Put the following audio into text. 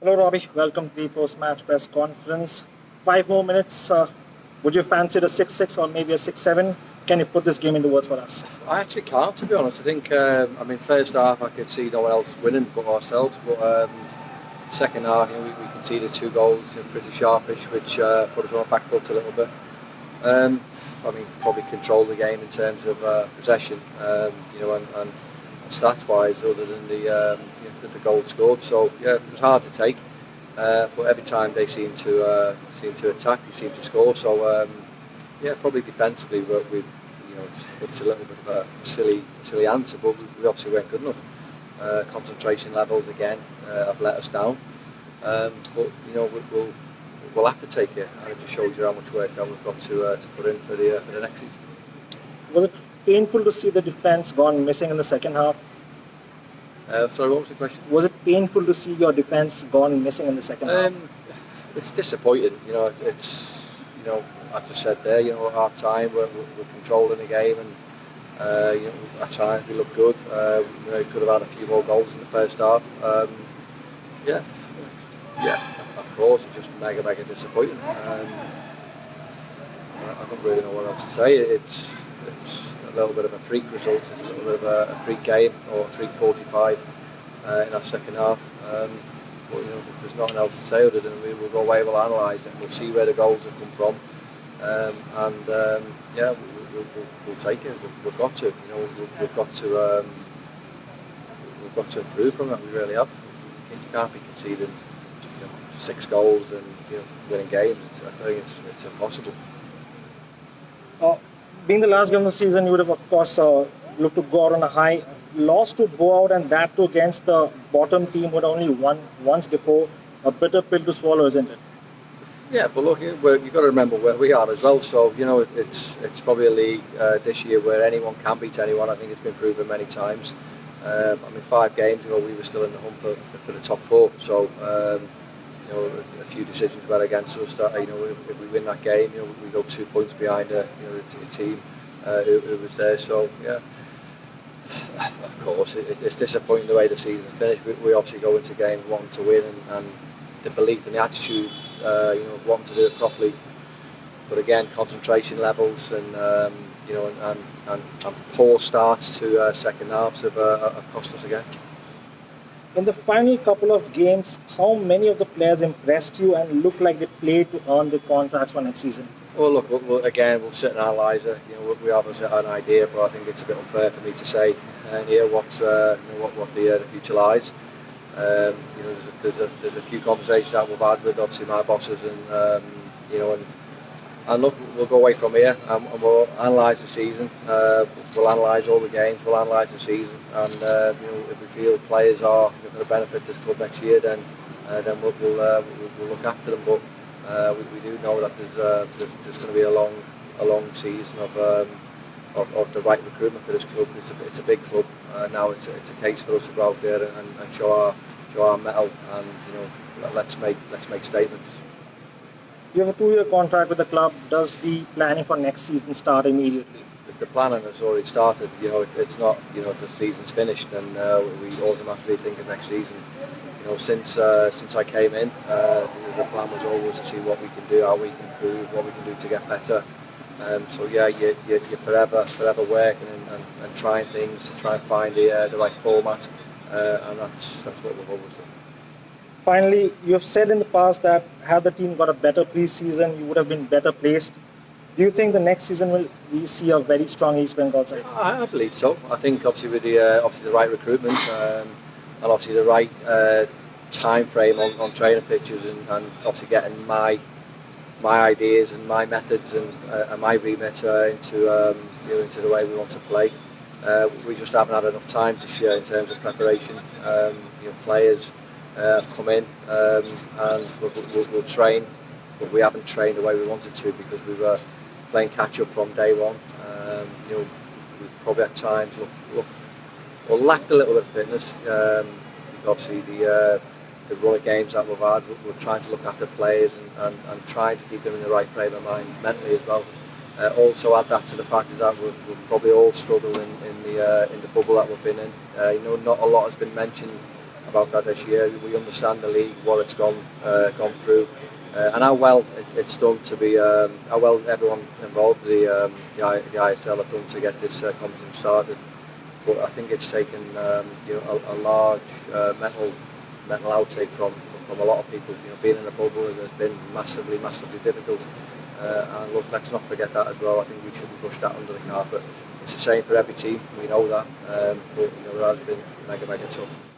Hello, Robbie. Welcome to the post-match press conference. 5 more minutes. Would you fancy the 6-6 or maybe a 6-7? Can you put this game into words for us? I actually can't, to be honest. I think, first half I could see no one else winning but ourselves. But second half, we conceded 2 goals, pretty sharpish, which put us on our back foot a little bit. Probably controlled the game in terms of possession, and stats-wise, other than the goal scored. So yeah, it was hard to take. But every time they seem to attack, they seem to score. So probably defensively, it's a little bit of a silly answer, but we obviously weren't good enough. Concentration levels again have let us down. But we'll have to take it, and it just shows you how much work that we've got to put in for the next season. Was it painful to see the defense gone missing in the second half? Sorry, what was the question? Was it painful to see your defense gone missing in the second half? It's disappointing. It's I've just said there. At half time we're controlling the game, and at times we look good. We could have had a few more goals in the first half. Yeah. Of course, it's just mega disappointing. I don't really know what else to say. It's a little bit of a freak result. It's a little bit of a freak game, or a freak 45 in our second half. But there's nothing else to say other than we'll go away, we'll analyse it, we'll see where the goals have come from, we'll take it. We've got to, we've got to improve from that. We really have. You can't be conceding 6 goals and winning games. I think it's impossible. Being the last game of the season, you would have, of course, looked to go out on a high. Lost to go out, and that too against the bottom team who had only won once before. A bitter pill to swallow, isn't it? Yeah, but look, you've got to remember where we are as well. So it's probably a league this year where anyone can beat anyone. I think it's been proven many times. 5 games ago we were still in the hunt for the top 4. So a few decisions were against us. That if we win that game, we go 2 points behind the team who was there. So yeah. Of course, it's disappointing the way the season finished. We obviously go into games wanting to win, and the belief and the attitude, wanting to do it properly. But again, concentration levels and poor starts to second halves have cost us again. In the final couple of games, how many of the players impressed you and looked like they played to earn the contracts for next season? Well, look, we'll sit and analyse it. We have an idea, but I think it's a bit unfair for me to say here what the future lies. There's a few conversations that we've had with obviously my bosses, and look, we'll go away from here and we'll analyse the season. We'll analyse all the games. We'll analyse the season, and if we feel players are going to benefit this club next year, then we'll look after them. But we do know that there's going to be a long season of the right recruitment for this club. It's a big club. Now it's a case for us to go out there and show our mettle, and let's make statements. You have a 2-year contract with the club. Does the planning for next season start immediately? The planning has already started. It's not the season's finished and we automatically think of next season. Since I came in, the plan was always to see what we can do, how we can improve, what we can do to get better. You're forever working and trying things to try and find the right format, and that's what we've always done. Finally, you have said in the past that had the team got a better pre-season, you would have been better placed. Do you think the next season we see a very strong East Bengal side? I believe so. I think obviously with the right recruitment and obviously the right time frame on training pitches and obviously getting my ideas and my methods and my remit into the way we want to play. We just haven't had enough time this year in terms of preparation. Players come in and we'll train, but we haven't trained the way we wanted to because we were playing catch up from day one. We probably at times lacked a little bit of fitness. Obviously the run of games that we've had, we're trying to look after players and trying to keep them in the right frame of mind mentally as well. Also add that to the fact is that we've probably all struggled in the bubble that we've been in. Not a lot has been mentioned about that this year. We understand the league, what it's gone through, and how well it's done to be, how well everyone involved, the ISL have done to get this competition started. But I think it's taken a large mental outtake from a lot of people. Being in a bubble has been massively difficult. And look, let's not forget that as well. I think we shouldn't brush that under the carpet. It's the same for every team. We know that, but there has been mega tough.